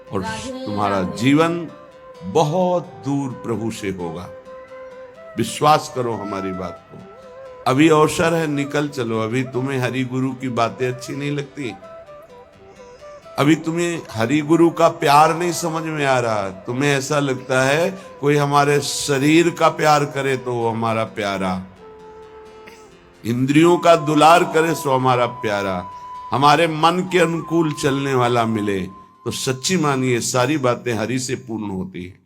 और राधे तुम्हारा राधे। जीवन बहुत दूर प्रभु से होगा। विश्वास करो हमारी बात को। अभी अवसर है, निकल चलो। अभी तुम्हें हरि गुरु की बातें अच्छी नहीं लगती, अभी तुम्हें हरि गुरु का प्यार नहीं समझ में आ रहा, तुम्हें ऐसा लगता है कोई हमारे शरीर का प्यार करे तो वो हमारा प्यारा, इंद्रियों का दुलार करे सो हमारा प्यारा, हमारे मन के अनुकूल चलने वाला मिले, तो सच्ची मानिए सारी बातें हरि से पूर्ण होती है।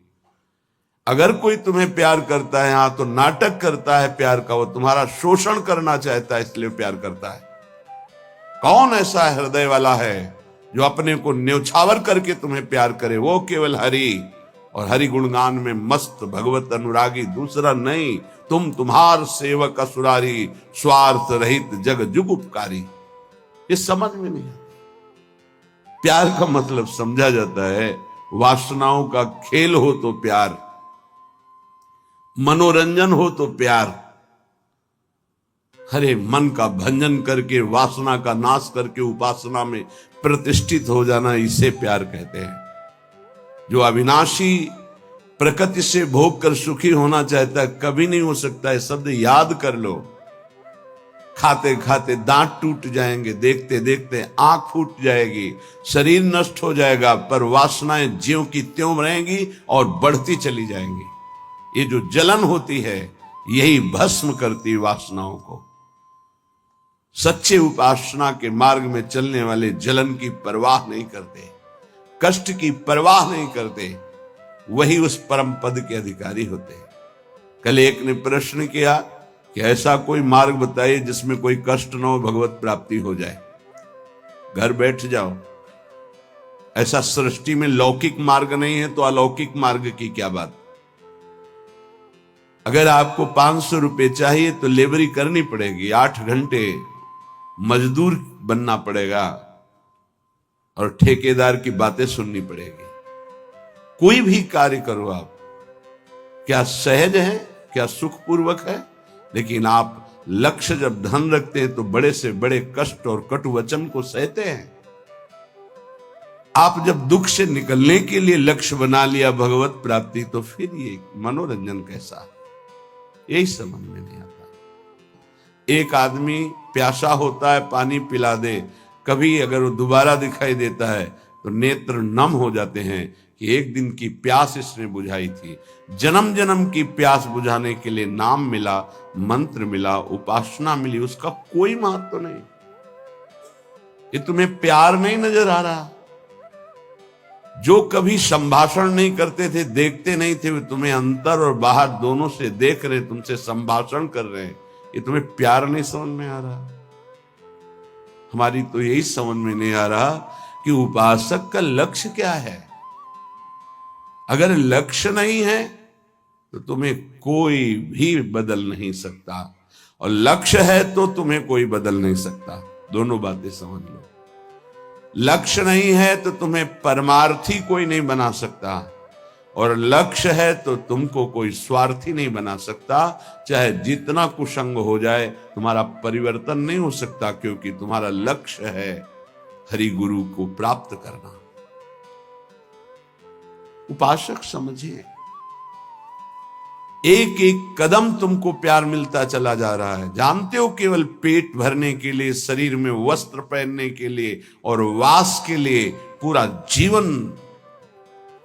अगर कोई तुम्हें प्यार करता है, हाँ, तो नाटक करता है प्यार का, वो तुम्हारा शोषण करना चाहता है इसलिए प्यार करता है। कौन ऐसा हृदय वाला है जो अपने को न्यौछावर करके तुम्हें प्यार करे? वो केवल हरि, और हरि गुणगान में मस्त भगवत अनुरागी, दूसरा नहीं। तुम तुम्हार सेवक असुरारी, स्वार्थ रहित जग जुग उपकारी। ये समझ में नहीं आता। प्यार का मतलब समझा जाता है वासनाओं का खेल हो तो प्यार, मनोरंजन हो तो प्यार, हरे मन का भंजन करके वासना का नाश करके उपासना में प्रतिष्ठित हो जाना, इसे प्यार कहते हैं। जो अविनाशी प्रकृति से भोग कर सुखी होना चाहता है, कभी नहीं हो सकता है। शब्द याद कर लो। खाते खाते दांत टूट जाएंगे, देखते देखते आंख फूट जाएगी, शरीर नष्ट हो जाएगा, पर वासनाएं ज्यों की त्यों रहेंगी और बढ़ती चली जाएंगी। ये जो जलन होती है, यही भस्म करती वासनाओं को। सच्चे उपासना के मार्ग में चलने वाले जलन की परवाह नहीं करते, कष्ट की परवाह नहीं करते, वही उस परम पद के अधिकारी होते हैं। कल एक ने प्रश्न किया कि ऐसा कोई मार्ग बताइए जिसमें कोई कष्ट न हो, भगवत प्राप्ति हो जाए। घर बैठ जाओ। ऐसा सृष्टि में लौकिक मार्ग नहीं है तो अलौकिक मार्ग की क्या बात? अगर आपको 500 रुपए चाहिए तो लेबरी करनी पड़ेगी, 8 घंटे मजदूर बनना पड़ेगा और ठेकेदार की बातें सुननी पड़ेगी। कोई भी कार्य करो आप, क्या सहज है, क्या सुखपूर्वक है? लेकिन आप लक्ष्य जब धन रखते हैं तो बड़े से बड़े कष्ट और कटु वचन को सहते हैं। आप जब दुख से निकलने के लिए लक्ष्य बना लिया भगवत प्राप्ति, तो फिर ये मनोरंजन कैसा? यही समझ में नहीं आता। एक आदमी प्यासा होता है, पानी पिला दे, कभी अगर वो दोबारा दिखाई देता है तो नेत्र नम हो जाते हैं कि एक दिन की प्यास इसने बुझाई थी। जन्म जन्म की प्यास बुझाने के लिए नाम मिला, मंत्र मिला, उपासना मिली, उसका कोई महत्व नहीं। ये तुम्हें प्यार नहीं नजर आ रहा? जो कभी संभाषण नहीं करते थे, देखते नहीं थे, वे तुम्हें अंतर और बाहर दोनों से देख रहे, तुमसे संभाषण कर रहे हैं। ये तुम्हें प्यार नहीं समझ में आ रहा? हमारी तो यही समझ में नहीं आ रहा कि उपासक का लक्ष्य क्या है। अगर लक्ष्य नहीं है तो तुम्हें कोई भी बदल नहीं सकता, और लक्ष्य है तो तुम्हें कोई बदल नहीं सकता। दोनों बातें समझ लो। लक्ष्य नहीं है तो तुम्हें परमार्थी कोई नहीं बना सकता, और लक्ष्य है तो तुमको कोई स्वार्थी नहीं बना सकता। चाहे जितना कुसंग हो जाए, तुम्हारा परिवर्तन नहीं हो सकता, क्योंकि तुम्हारा लक्ष्य है हरि गुरु को प्राप्त करना। उपासक समझिए, एक एक कदम तुमको प्यार मिलता चला जा रहा है। जानते हो, केवल पेट भरने के लिए, शरीर में वस्त्र पहनने के लिए और वास के लिए पूरा जीवन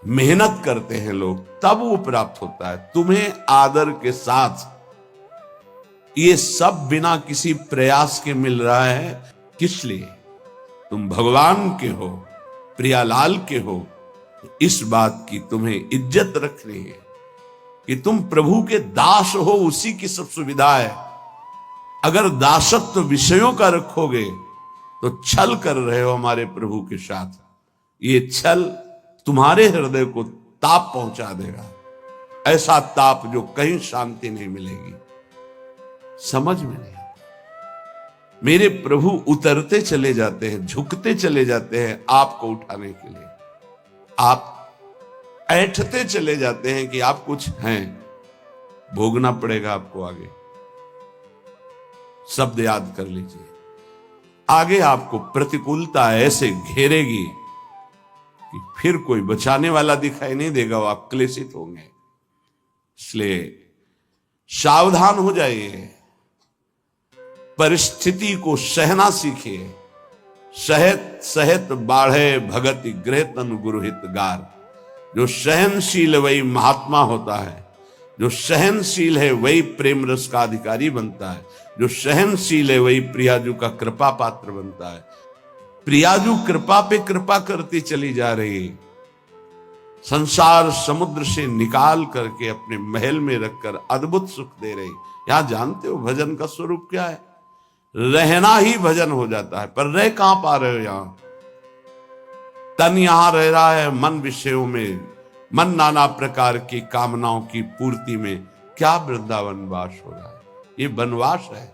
मेहनत करते हैं लोग, तब वो प्राप्त होता है। तुम्हें आदर के साथ ये सब बिना किसी प्रयास के मिल रहा है। किस लिए? तुम भगवान के हो, प्रियालाल के हो। इस बात की तुम्हें इज्जत रखनी है कि तुम प्रभु के दास हो, उसी की सब सुविधा है। अगर दासत्व विषयों का रखोगे तो छल कर रहे हो हमारे प्रभु के साथ। ये छल तुम्हारे हृदय को ताप पहुंचा देगा, ऐसा ताप जो कहीं शांति नहीं मिलेगी। समझ में नहीं आता। मेरे प्रभु उतरते चले जाते हैं, झुकते चले जाते हैं आपको उठाने के लिए। आप ऐंठते चले जाते हैं कि आप कुछ हैं, भोगना पड़ेगा आपको आगे। शब्द याद कर लीजिए। आगे आपको प्रतिकूलता ऐसे घेरेगी कि फिर कोई बचाने वाला दिखाई नहीं देगा, वो आप क्लेशित होंगे। इसलिए सावधान हो जाइए, परिस्थिति को सहना सीखिए। सहत सहत बाढ़े भगति गृह तन गुरुहित गार। जो सहनशील वही महात्मा होता है, जो सहनशील है वही प्रेम रस का अधिकारी बनता है, जो सहनशील है वही प्रियाजू का कृपा पात्र बनता है। प्रियाजू कृपा पे कृपा करती चली जा रही, संसार समुद्र से निकाल करके अपने महल में रखकर अद्भुत सुख दे रही। यहां जानते हो भजन का स्वरूप क्या है? रहना ही भजन हो जाता है। पर रह कहां पा रहे हो? यहां तन यहां रह रहा है मन विषयों में, मन नाना प्रकार की कामनाओं की पूर्ति में। क्या वृंदावन वास हो रहा है? ये वनवास है।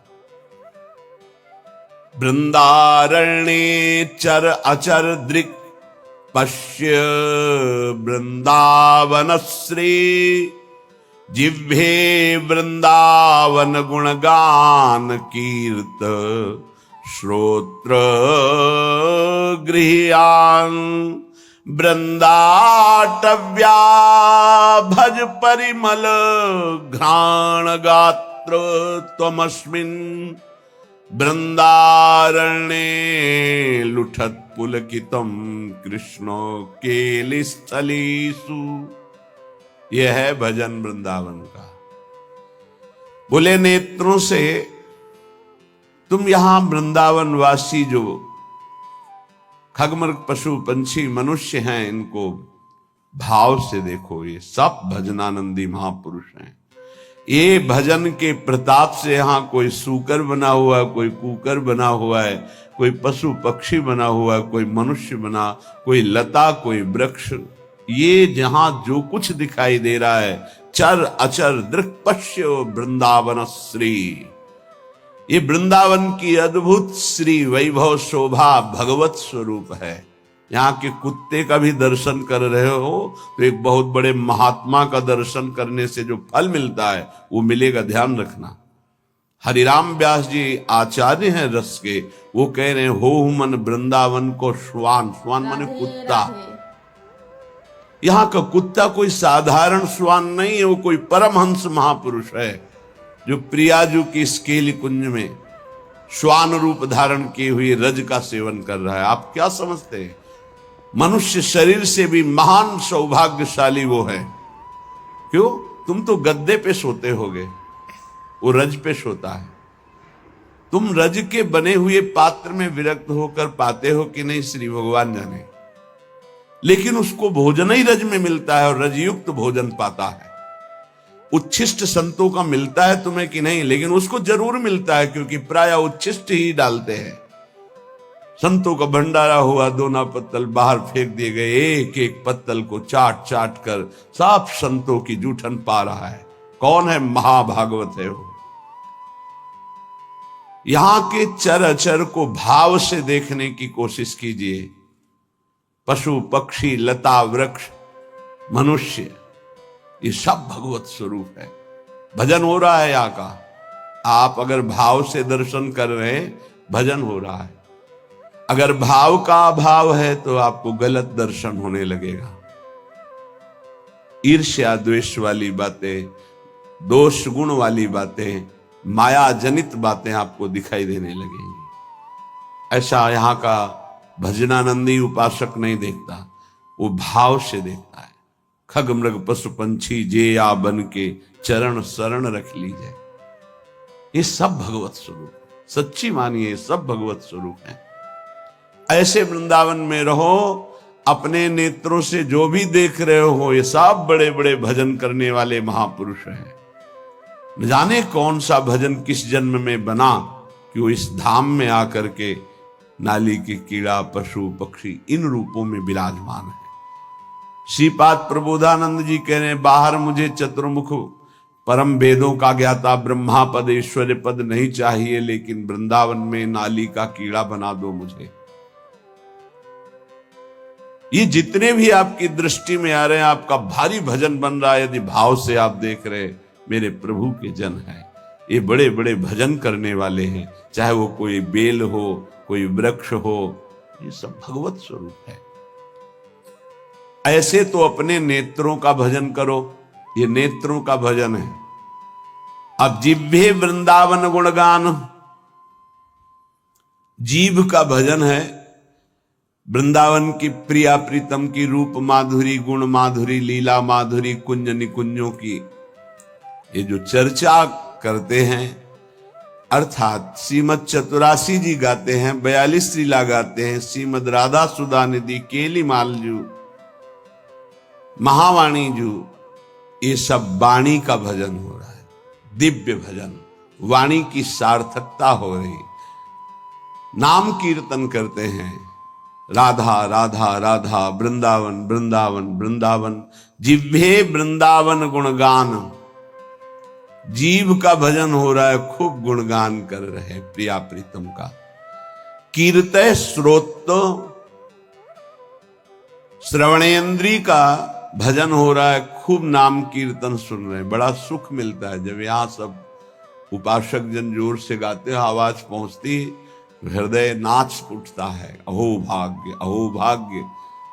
वृंदारण्ये चर अचर दृक् पश्य वृंदावन श्री। जिह्वे वृंदावन गुणगान कीर्त श्रोत्र गृह्यान। वृंदाटव्या भज परिमल घ्राण गात्र त्वमस्मिन्। वृंदारण्ये लुठत पुलकितम कृष्णो केलिस्थलीसु। यह है भजन वृंदावन का। बोले नेत्रों से तुम यहां वृंदावन वासी जो खगमृग पशु पंछी मनुष्य हैं, इनको भाव से देखो। ये सब भजनानंदी महापुरुष हैं। ये भजन के प्रताप से यहां कोई सूकर बना हुआ है, कोई कुकर बना हुआ है, कोई पशु पक्षी बना हुआ है, कोई मनुष्य बना, कोई लता, कोई वृक्ष। ये जहां जो कुछ दिखाई दे रहा है, चर अचर दृक् पश्य वृंदावन श्री। ये वृंदावन की अद्भुत श्री वैभव शोभा भगवत स्वरूप है। यहाँ के कुत्ते का भी दर्शन कर रहे हो तो एक बहुत बड़े महात्मा का दर्शन करने से जो फल मिलता है वो मिलेगा, ध्यान रखना। हरिराम व्यास जी आचार्य हैं रस के, वो कह रहे हैं हो मन वृंदावन को श्वान। श्वान माने कुत्ता। यहाँ का कुत्ता कोई साधारण श्वान नहीं है, वो कोई परमहंस महापुरुष है जो प्रियाजू की इस केली कुंज में श्वान रूप धारण किए हुए रज का सेवन कर रहा है। आप क्या समझते हैं? मनुष्य शरीर से भी महान सौभाग्यशाली वो है। क्यों? तुम तो गद्दे पे सोते होगे, वो रज पे सोता है। तुम रज के बने हुए पात्र में विरक्त होकर पाते हो कि नहीं, श्री भगवान जाने। लेकिन उसको भोजन ही रज में मिलता है और रजयुक्त भोजन पाता है। उच्छिष्ट संतों का मिलता है तुम्हें कि नहीं, लेकिन उसको जरूर मिलता है, क्योंकि प्राय उच्छिष्ट ही डालते हैं। संतों का भंडारा हुआ, दोना पत्तल बाहर फेंक दिए गए, एक एक पत्तल को चाट चाट कर साफ संतों की जूठन पा रहा है। कौन है? महाभागवत है वो। यहां के चर अचर को भाव से देखने की कोशिश कीजिए। पशु पक्षी लता वृक्ष मनुष्य, ये सब भगवत स्वरूप है। भजन हो रहा है यहाँ का। आप अगर भाव से दर्शन कर रहे हैं, भजन हो रहा है। अगर भाव का अभाव है तो आपको गलत दर्शन होने लगेगा। ईर्ष्या द्वेष वाली बातें, दोष गुण वाली बातें, माया जनित बातें आपको दिखाई देने लगेंगी। ऐसा यहाँ का भजनानंदी उपासक नहीं देखता, वो भाव से देखता है। खग मृग पशु पंछी जे या बन के चरण शरण रख लीजिए। ये सब भगवत स्वरूप है। सच्ची मानिए, सब भगवत स्वरूप है। ऐसे वृंदावन में रहो, अपने नेत्रों से जो भी देख रहे हो ये सब बड़े बड़े भजन करने वाले महापुरुष हैं। न जाने कौन सा भजन किस जन्म में बना कि वो इस धाम में आकर के नाली के कीड़ा पशु पक्षी इन रूपों में विराजमान है। श्रीपाद प्रबोधानंद जी कह रहे हैं, बाहर मुझे चतुर्मुख परम वेदों का ज्ञाता ब्रह्मा पद ऐश्वर्य पद नहीं चाहिए, लेकिन वृंदावन में नाली का कीड़ा बना दो मुझे। ये जितने भी आपकी दृष्टि में आ रहे हैं, आपका भारी भजन बन रहा है। यदि भाव से आप देख रहे, मेरे प्रभु के जन हैं, ये बड़े बड़े भजन करने वाले हैं। चाहे वो कोई बेल हो, कोई वृक्ष हो, ये सब भगवत स्वरूप है। ऐसे तो अपने नेत्रों का भजन करो, ये नेत्रों का भजन है। अब जिह्वे वृंदावन गुणगान, जीभ का भजन है वृंदावन की प्रिया प्रीतम की रूप माधुरी, गुण माधुरी, लीला माधुरी, कुंज निकुंजों की ये जो चर्चा करते हैं, अर्थात श्रीमद चतुरासी जी गाते हैं, 42 लीला गाते हैं, श्रीमद राधा सुधा निधि, केली मालजू, महावाणी जू, ये सब वाणी का भजन हो रहा है, दिव्य भजन, वाणी की सार्थकता हो रही। नाम कीर्तन करते हैं, राधा राधा राधा, वृंदावन वृंदावन वृंदावन, जिह्वे वृंदावन गुणगान, जीव का भजन हो रहा है, खूब गुणगान कर रहे हैं प्रिया प्रीतम का। कीर्तय श्रोत, श्रवणेन्द्री का भजन हो रहा है, खूब नाम कीर्तन सुन रहे हैं, बड़ा सुख मिलता है जब यहां सब उपासक जन जोर से गाते हैं, आवाज पहुंचती, हृदय नाच उठता है। अहो भाग्य, अहो भाग्य,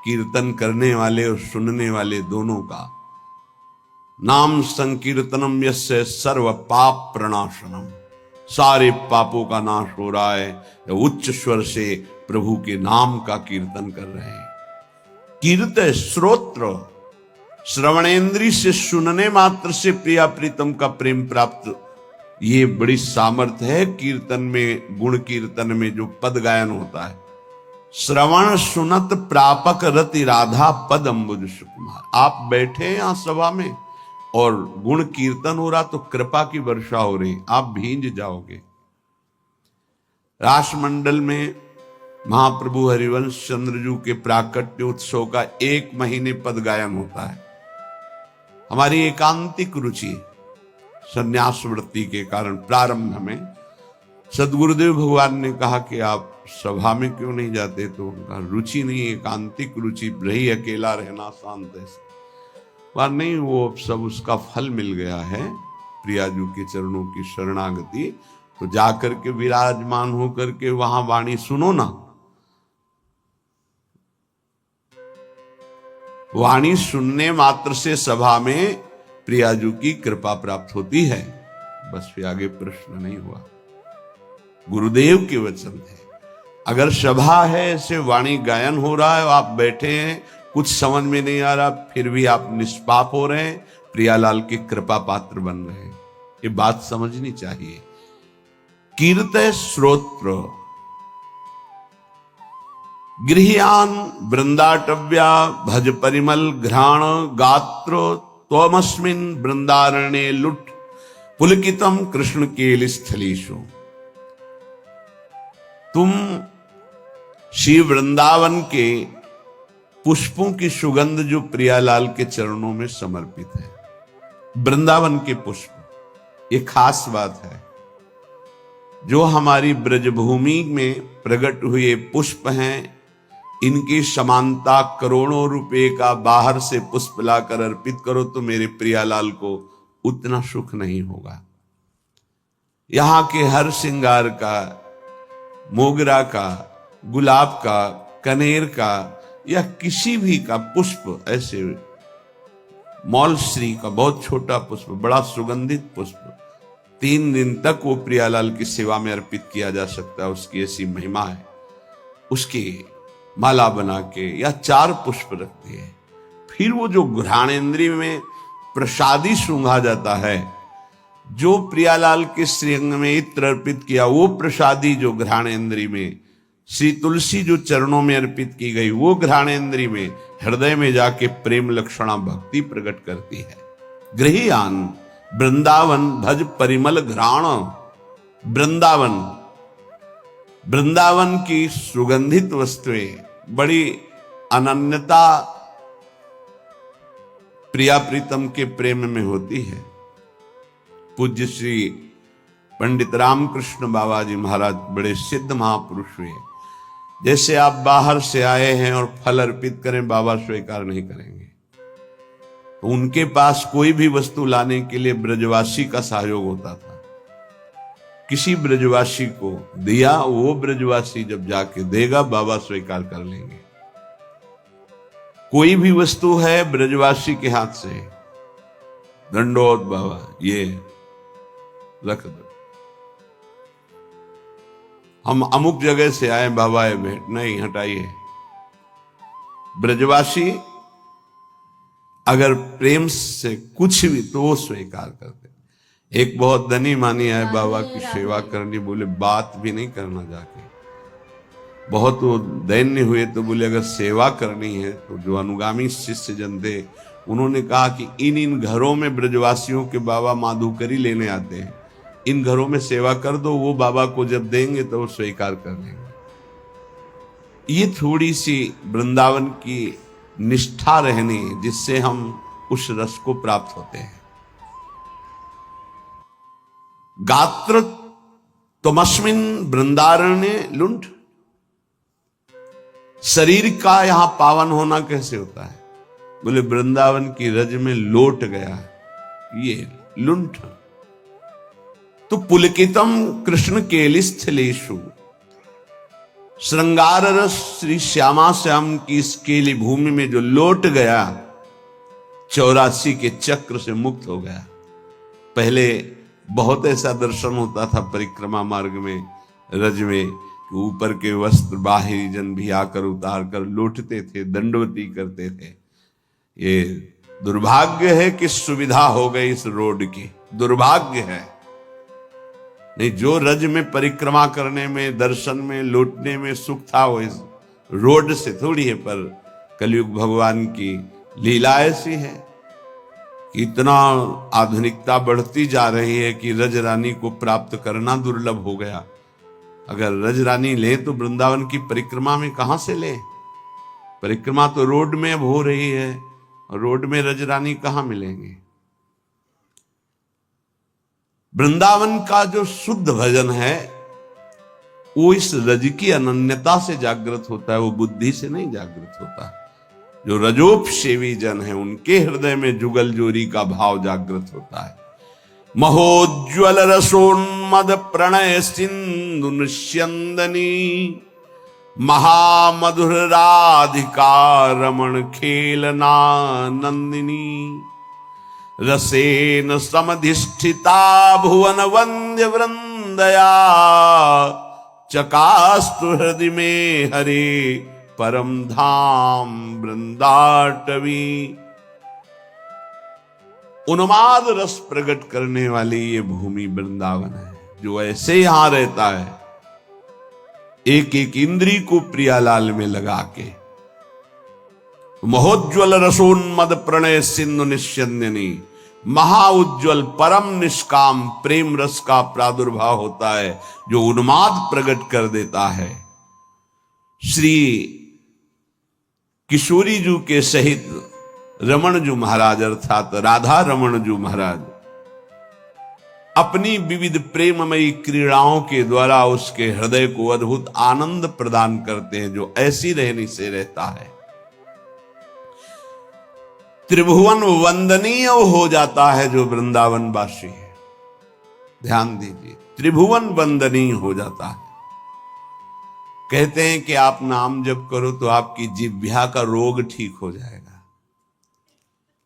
कीर्तन करने वाले और सुनने वाले दोनों का। नाम संकीर्तनम यस्य सर्व पाप प्रणाशनम, सारे पापों का नाश हो रहा है, उच्च स्वर से प्रभु के नाम का कीर्तन कर रहे हैं। कीर्तन श्रोत्र, श्रवणेन्द्री से सुनने मात्र से प्रिया प्रीतम का प्रेम प्राप्त, ये बड़ी सामर्थ्य है कीर्तन में। गुण कीर्तन में जो पद गायन होता है, श्रवण सुनत प्रापक रति राधा पद अम्बुज सुकुमार। आप बैठे यहां सभा में और गुण कीर्तन हो रहा तो कृपा की वर्षा हो रही, आप भींज जाओगे। रासमंडल में महाप्रभु हरिवंश चंद्रजू के प्राकट्य उत्सव का 1 महीने पद गायन होता है। हमारी एकांतिक रुचि संन्यास वृत्ति के कारण प्रारंभ में सदगुरुदेव भगवान ने कहा कि आप सभा में क्यों नहीं जाते, तो उनका रुचि नहीं, एकांतिक रुचि रही, अकेला रहना, शांत ऐसे बार नहीं, वो सब उसका फल मिल गया है, प्रियाजू के चरणों की शरणागति। तो जाकर के विराजमान होकर के वहां वाणी सुनो ना, वाणी सुनने मात्र से सभा में प्रियाजू की कृपा प्राप्त होती है, बस फिर आगे प्रश्न नहीं हुआ। गुरुदेव के वचन है, अगर सभा है, ऐसे वाणी गायन हो रहा है, आप बैठे हैं, कुछ समझ में नहीं आ रहा, फिर भी आप निष्पाप हो रहे हैं, प्रियालाल के कृपा पात्र बन रहे हैं, ये बात समझनी चाहिए। कीर्तय श्रोत्र, गृह्यान वृंदाटव्या, भज परिमल घ्राण गात्र, त्वमस्मिन् वृंदारण्ये लुट पुलकितम कृष्ण केल स्थलीषु। तुम श्री वृंदावन के पुष्पों की सुगंध जो प्रियालाल के चरणों में समर्पित है, वृंदावन के पुष्प, ये खास बात है। जो हमारी ब्रजभूमि में प्रकट हुए पुष्प हैं, इनकी समानता करोड़ों रुपए का बाहर से पुष्प लाकर अर्पित करो तो मेरे प्रियालाल को उतना सुख नहीं होगा। यहां के हर श्रृंगार का, मोगरा का, गुलाब का, कनेर का या किसी भी का पुष्प, ऐसे मौलश्री का बहुत छोटा पुष्प, बड़ा सुगंधित पुष्प, 3 दिन तक वो प्रियालाल की सेवा में अर्पित किया जा सकता है, उसकी ऐसी महिमा है। उसकी माला बना के या 4 पुष्प रखते हैं। फिर वो जो घ्राणेन्द्रिय में प्रसादी सूंघा जाता है, जो प्रियालाल के श्रीअंग में इत्र अर्पित किया, वो प्रसादी जो घ्राणेन्द्रिय में, श्री तुलसी जो चरणों में अर्पित की गई, वो घ्राणेन्द्रिय में, हृदय में जाके प्रेम लक्षणा भक्ति प्रकट करती है। गृह्यान वृंदावन भज परिमल घ्राण, वृंदावन, वृंदावन की सुगंधित वस्तुएं बड़ी अनन्यता प्रिया प्रीतम के प्रेम में होती है। पूज्य श्री पंडित रामकृष्ण बाबा जी महाराज बड़े सिद्ध महापुरुष हुए। जैसे आप बाहर से आए हैं और फल अर्पित करें, बाबा स्वीकार नहीं करेंगे, तो उनके पास कोई भी वस्तु लाने के लिए ब्रजवासी का सहयोग होता था। किसी ब्रजवासी को दिया, वो ब्रजवासी जब जाके देगा, बाबा स्वीकार कर लेंगे। कोई भी वस्तु है ब्रजवासी के हाथ से, दंडोत बाबा ये रख दो, हम अमुक जगह से आए बाबा ये भेंट नहीं, हटाइए। ब्रजवासी अगर प्रेम से कुछ भी तो वो स्वीकार करते। एक बहुत धनी मानी आए बाबा की सेवा करनी, बोले बात भी नहीं करना जाके, बहुत वो दैन्य हुए तो बोले अगर सेवा करनी है तो जो अनुगामी शिष्य जन थे उन्होंने कहा कि इन घरों में ब्रजवासियों के बाबा माधुकरी लेने आते हैं, इन घरों में सेवा कर दो, वो बाबा को जब देंगे तो वो स्वीकार कर लेंगे। ये थोड़ी सी वृंदावन की निष्ठा रहनी जिससे हम उस रस को प्राप्त होते हैं। गात्र तमस्मिन वृंदारण्य लुंठ, शरीर का यहां पावन होना कैसे होता है? बोले वृंदावन की रज में लोट गया ये लुंठ। तो पुलकितम कृष्ण केलिस्थलेषु, श्रृंगार रस श्री श्यामा श्याम की इस केली भूमि में जो लोट गया, 84 के चक्र से मुक्त हो गया। पहले बहुत ऐसा दर्शन होता था परिक्रमा मार्ग में, रज में, ऊपर के वस्त्र बाहरी जन भी आकर उतार कर लौटते थे, दंडवती करते थे। ये दुर्भाग्य है कि सुविधा हो गई इस रोड की, दुर्भाग्य है। नहीं, जो रज में परिक्रमा करने में, दर्शन में, लौटने में सुख था वो इस रोड से थोड़ी है। पर कलयुग भगवान की लीला ऐसी है कि इतना आधुनिकता बढ़ती जा रही है कि रज रानी को प्राप्त करना दुर्लभ हो गया। अगर रज रानी ले तो वृंदावन की परिक्रमा में कहां से ले? परिक्रमा तो रोड में अब हो रही है, और रोड में रज रानी कहां मिलेंगे? वृंदावन का जो शुद्ध भजन है वो इस रज की अनन्यता से जागृत होता है, वो बुद्धि से नहीं जागृत होता। जो रजोपसेवी जन है उनके हृदय में जुगल जोरी का भाव जागृत होता है। महोज्वल रसोन्मद प्रणय सिंधु निस्यंदनी, महामधुर राधिका रमण खेलना नंदिनी, रसेन समधिष्ठिता भुवन वंद्य वृंदया, चकास्तु हृदय में हरे परम धाम वृंदाटवी। उन्माद रस प्रकट करने वाली ये भूमि वृंदावन है, जो ऐसे यहां रहता है एक एक इंद्री को प्रियालाल में लगा के। महोज्वल रसोन्मद प्रणय सिंधु निस्यंदिनी, महाउज्ज्वल परम निष्काम प्रेम रस का प्रादुर्भाव होता है जो उन्माद प्रकट कर देता है। श्री किशोरी जी के सहित रमण जी महाराज अर्थात राधा रमण जी महाराज अपनी विविध प्रेममयी क्रीड़ाओं के द्वारा उसके हृदय को अद्भुत आनंद प्रदान करते हैं, जो ऐसी रहनी से रहता है। त्रिभुवन वंदनीय हो जाता है जो वृंदावन वासी है। ध्यान दीजिए, त्रिभुवन वंदनीय हो जाता है। कहते हैं कि आप नाम जप करो तो आपकी जिह्वा का रोग ठीक हो जाएगा।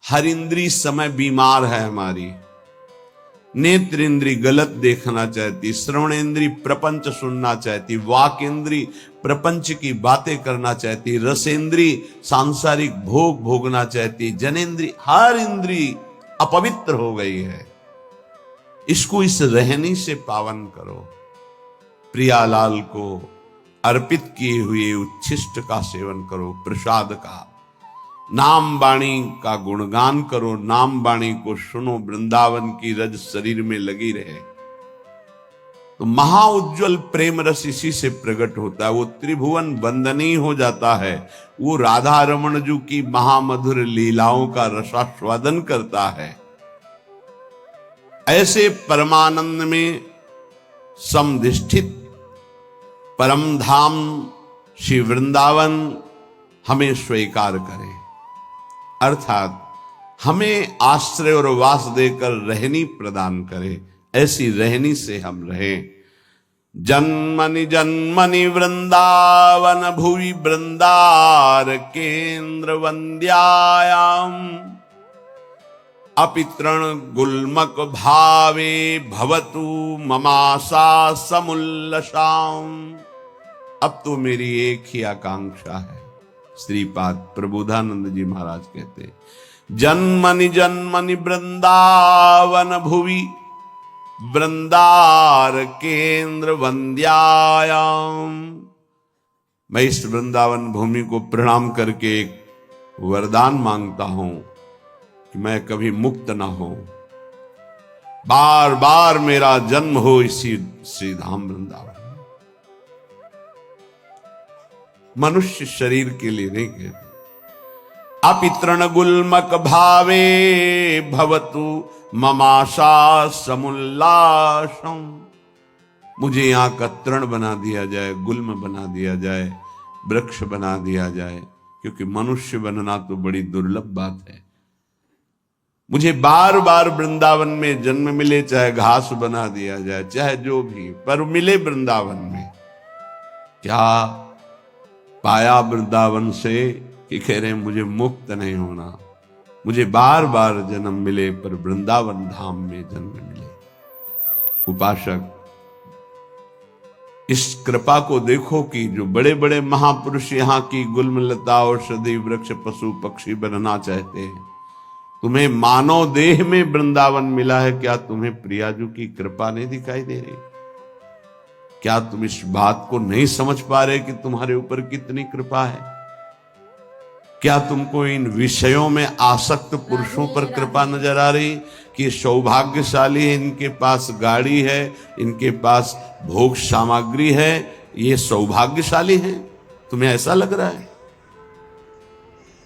हर इंद्री समय बीमार है हमारी। नेत्र इंद्री गलत देखना चाहती, श्रवण इंद्री प्रपंच सुनना चाहती, वाक इंद्री प्रपंच की बातें करना चाहती, रसेंद्री सांसारिक भोग भोगना चाहती, जनेन्द्री हर इंद्री अपवित्र हो गई है। इसको इस रहनी से पावन करो। प्रियालाल को अर्पित किए हुए उच्छिष्ट का सेवन करो, प्रसाद का। नाम वाणी का गुणगान करो, नाम वाणी को सुनो, वृंदावन की रज शरीर में लगी रहे तो महाउज्ज्वल प्रेम रस इसी से प्रकट होता है। वो त्रिभुवन वंदनीय हो जाता है। वो राधा रमण जी की महामधुर लीलाओं का रसास्वादन करता है। ऐसे परमानंद में समधिष्ठित परम धाम श्री वृंदावन हमें स्वीकार करे, अर्थात हमें आश्रय और वास देकर रहनी प्रदान करे। ऐसी रहनी से हम रहें। जन्मनि जन्मनि वृंदावन भुवि वृंदार केंद्र वंद्यायाम अपि तृण गुल्मक भावे भवतु ममाशा समुल्लसाम। अब तो मेरी एक ही आकांक्षा है। श्रीपाद प्रबोधानंद जी महाराज कहते, जन्मनि जन्मनि वृंदावन भुवि वृंदार केंद्र वंद्यायाम। मैं इस वृंदावन भूमि को प्रणाम करके एक वरदान मांगता हूं कि मैं कभी मुक्त ना हो, बार बार मेरा जन्म हो इसी श्रीधाम वृंदावन। मनुष्य शरीर के लिए नहीं कहते। अपि तृण गुल्मक भावे भवतु ममाशा समुल्लासम। मुझे यहां का तृण बना दिया जाए, गुल्म बना दिया जाए, वृक्ष बना दिया जाए, क्योंकि मनुष्य बनना तो बड़ी दुर्लभ बात है। मुझे बार बार वृंदावन में जन्म मिले, चाहे घास बना दिया जाए, चाहे जो भी, पर मिले वृंदावन में। क्या पाया वृंदावन से कि कह रहे हैं मुझे मुक्त नहीं होना, मुझे बार बार जन्म मिले पर वृंदावन धाम में जन्म मिले। उपासक, इस कृपा को देखो कि जो बड़े बड़े महापुरुष यहाँ की गुल्मलता औषधि वृक्ष पशु पक्षी बनना चाहते हैं, तुम्हें मानव देह में वृंदावन मिला है। क्या तुम्हें प्रियाजू की कृपा नहीं दिखाई दे रही? क्या तुम इस बात को नहीं समझ पा रहे कि तुम्हारे ऊपर कितनी कृपा है? क्या तुमको इन विषयों में आसक्त पुरुषों पर कृपा नजर आ रही कि सौभाग्यशाली है, इनके पास गाड़ी है, इनके पास भोग सामग्री है, ये सौभाग्यशाली है? तुम्हें ऐसा लग रहा है?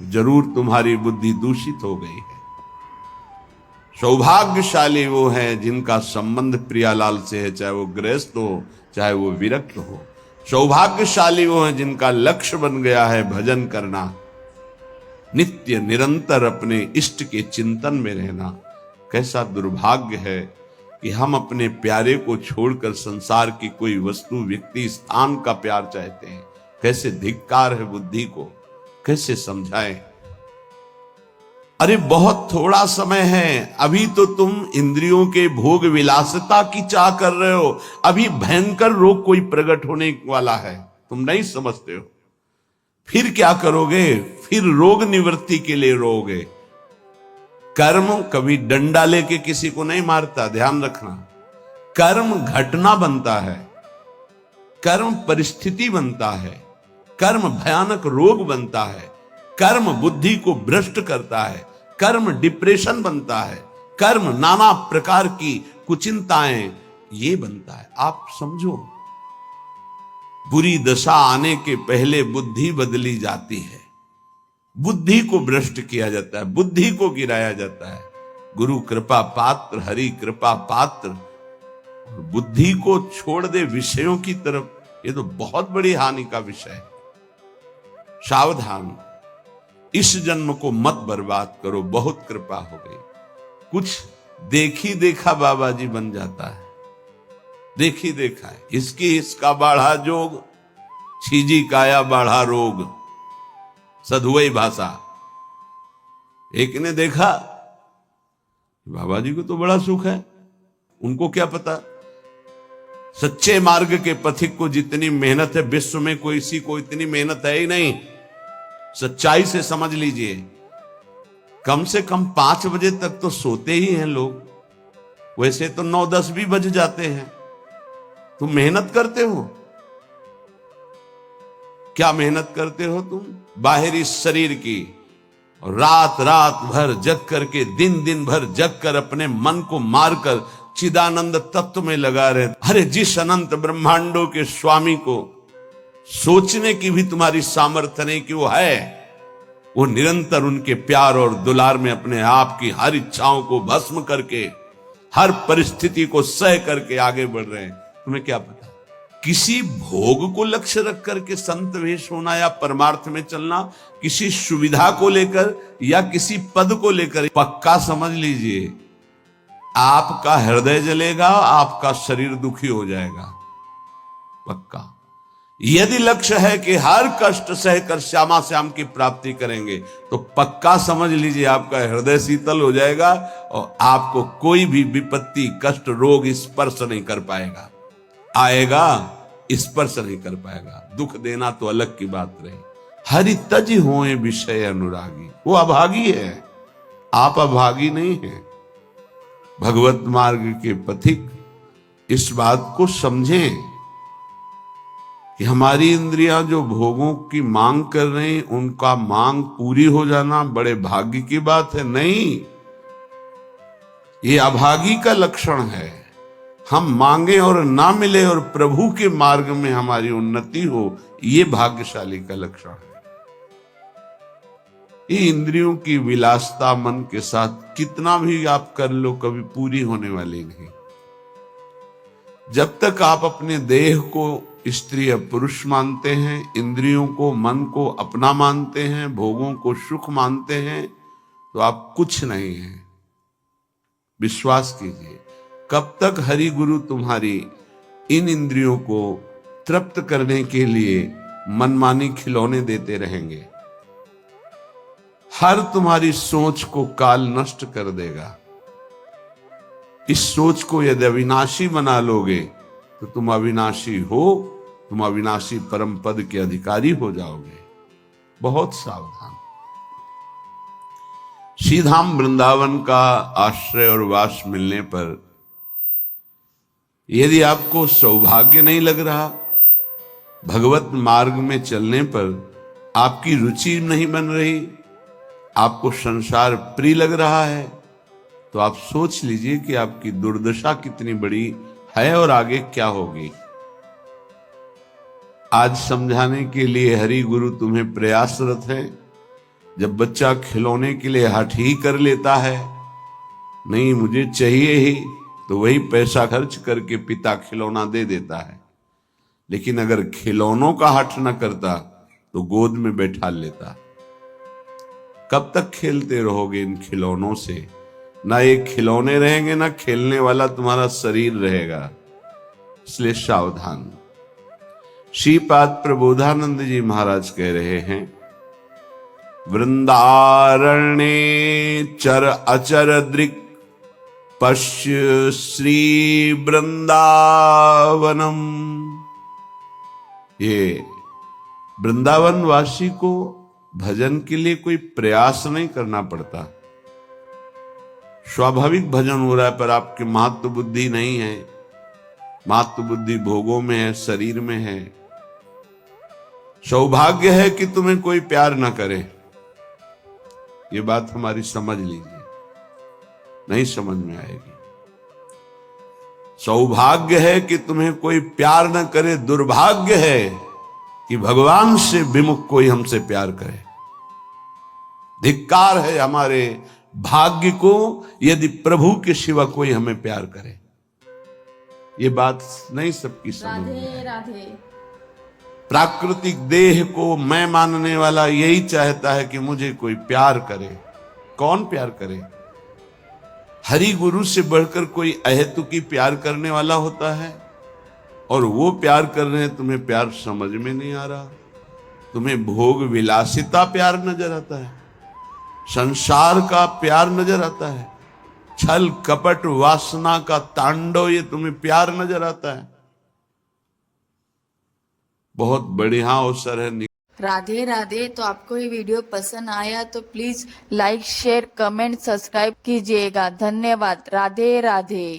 जरूर तुम्हारी बुद्धि दूषित हो गई है। सौभाग्यशाली वो है जिनका संबंध प्रियालाल से है, चाहे वो गृहस्थ हो चाहे वो विरक्त हो। सौभाग्यशाली वो है जिनका लक्ष्य बन गया है भजन करना, नित्य निरंतर अपने इष्ट के चिंतन में रहना। कैसा दुर्भाग्य है कि हम अपने प्यारे को छोड़कर संसार की कोई वस्तु, व्यक्ति, स्थान का प्यार चाहते हैं। कैसे धिक्कार है बुद्धि को, कैसे समझाएं? अरे बहुत थोड़ा समय है, अभी तो तुम इंद्रियों के भोग विलासिता की चाह कर रहे हो। अभी भयंकर रोग कोई प्रकट होने वाला है, तुम नहीं समझते हो। फिर क्या करोगे? फिर रोग निवृत्ति के लिए रोगे। कर्म कभी डंडा लेके किसी को नहीं मारता, ध्यान रखना। कर्म घटना बनता है, कर्म परिस्थिति बनता है, कर्म भयानक रोग बनता है, कर्म बुद्धि को भ्रष्ट करता है, कर्म डिप्रेशन बनता है, कर्म नाना प्रकार की कुचिंताएं ये बनता है। आप समझो, बुरी दशा आने के पहले बुद्धि बदली जाती है, बुद्धि को भ्रष्ट किया जाता है, बुद्धि को गिराया जाता है। गुरु कृपा पात्र, हरि कृपा पात्र, बुद्धि को छोड़ दे विषयों की तरफ, ये तो बहुत बड़ी हानि का विषय है। सावधान, इस जन्म को मत बर्बाद करो, बहुत कृपा हो गई। कुछ देखी देखा बाबा जी बन जाता है, देखी देखा है। इसकी इसका बाढ़ा जोग, छीजी काया बाढ़ा रोग, सधुवई भाषा। एक ने देखा बाबा जी को तो बड़ा सुख है, उनको क्या पता सच्चे मार्ग के पथिक को जितनी मेहनत है विश्व में कोई इसी को इतनी मेहनत है ही नहीं। सच्चाई से समझ लीजिए, कम से कम 5 बजे तक तो सोते ही हैं लोग, वैसे तो 9-10 भी बज जाते हैं। तुम मेहनत करते हो, क्या मेहनत करते हो तुम? बाहरी शरीर की, रात रात भर जग करके, दिन दिन भर जग कर अपने मन को मारकर चिदानंद तत्व में लगा रहे। अरे जिस अनंत ब्रह्मांडों के स्वामी को सोचने की भी तुम्हारी सामर्थ्य नहीं कि वो है, वो निरंतर उनके प्यार और दुलार में अपने आप की हर इच्छाओं को भस्म करके, हर परिस्थिति को सह करके आगे बढ़ रहे हैं। तुम्हें क्या पता? किसी भोग को लक्ष्य रख करके संत वेश होना या परमार्थ में चलना, किसी सुविधा को लेकर या किसी पद को लेकर, पक्का समझ लीजिए आपका हृदय जलेगा, आपका शरीर दुखी हो जाएगा। पक्का। यदि लक्ष्य है कि हर कष्ट सहकर श्यामा श्याम की प्राप्ति करेंगे तो पक्का समझ लीजिए आपका हृदय शीतल हो जाएगा और आपको कोई भी विपत्ति, कष्ट, रोग स्पर्श नहीं कर पाएगा। आएगा, स्पर्श नहीं कर पाएगा। दुख देना तो अलग की बात रही। हरि तज होए विषय अनुरागी, वो अभागी है, आप अभागी नहीं हैं। भगवत मार्ग के पथिक इस बात को समझें कि हमारी इंद्रियां जो भोगों की मांग कर रही, उनका मांग पूरी हो जाना बड़े भाग्य की बात है। नहीं, ये अभागी का लक्षण है। हम मांगे और ना मिले और प्रभु के मार्ग में हमारी उन्नति हो, ये भाग्यशाली का लक्षण है। ये इंद्रियों की विलासता मन के साथ कितना भी आप कर लो, कभी पूरी होने वाली नहीं। जब तक आप अपने देह को स्त्री या पुरुष मानते हैं, इंद्रियों को, मन को अपना मानते हैं, भोगों को सुख मानते हैं, तो आप कुछ नहीं हैं। विश्वास कीजिए, कब तक हरि गुरु तुम्हारी इन इंद्रियों को तृप्त करने के लिए मनमानी खिलौने देते रहेंगे। हर तुम्हारी सोच को काल नष्ट कर देगा। इस सोच को यदि अविनाशी बना लोगे तो तुम अविनाशी हो, तुम अविनाशी परम पद के अधिकारी हो जाओगे। बहुत सावधान। श्रीधाम वृंदावन का आश्रय और वास मिलने पर यदि आपको सौभाग्य नहीं लग रहा, भगवत मार्ग में चलने पर आपकी रुचि नहीं बन रही, आपको संसार प्रिय लग रहा है, तो आप सोच लीजिए कि आपकी दुर्दशा कितनी बड़ी है और आगे क्या होगी। आज समझाने के लिए हरि गुरु तुम्हें प्रयासरत है। जब बच्चा खिलौने के लिए हठ ही कर लेता है, नहीं मुझे चाहिए ही, तो वही पैसा खर्च करके पिता खिलौना दे देता है। लेकिन अगर खिलौनों का हठ न करता तो गोद में बैठा लेता। कब तक खेलते रहोगे इन खिलौनों से? ना ये खिलौने रहेंगे, ना खेलने वाला तुम्हारा शरीर रहेगा। इसलिए सावधान। श्रीपाद प्रबोधानंद जी महाराज कह रहे हैं, वृंदारण्ये चर अचर दृक् पश्य श्री वृंदावनम। ये वृंदावन वासी को भजन के लिए कोई प्रयास नहीं करना पड़ता। स्वाभाविक भजन हो रहा है, पर आपकी महत्व बुद्धि नहीं है। महत्व बुद्धि भोगों में है, शरीर में है। सौभाग्य है कि तुम्हें कोई प्यार ना करे। ये बात हमारी समझ लीजिए, नहीं समझ में आएगी। सौभाग्य है कि तुम्हें कोई प्यार ना करे, दुर्भाग्य है कि भगवान से विमुख कोई हमसे प्यार करे। धिक्कार है हमारे भाग्य को यदि प्रभु के सिवा कोई हमें प्यार करे। ये बात नहीं सबकी समझ में। राधे। प्राकृतिक देह को मैं मानने वाला यही चाहता है कि मुझे कोई प्यार करे। कौन प्यार करे? हरि गुरु से बढ़कर कोई अहेतुकी प्यार करने वाला होता है, और वो प्यार कर रहे हैं, तुम्हें प्यार समझ में नहीं आ रहा। तुम्हें भोग विलासिता प्यार नजर आता है, संसार का प्यार नजर आता है, छल कपट वासना का तांडव ये तुम्हें प्यार नजर आता है। बहुत बढ़िया अवसर है। राधे राधे। तो आपको ये वीडियो पसंद आया तो please like, share, comment, subscribe कीजिएगा। धन्यवाद। राधे राधे।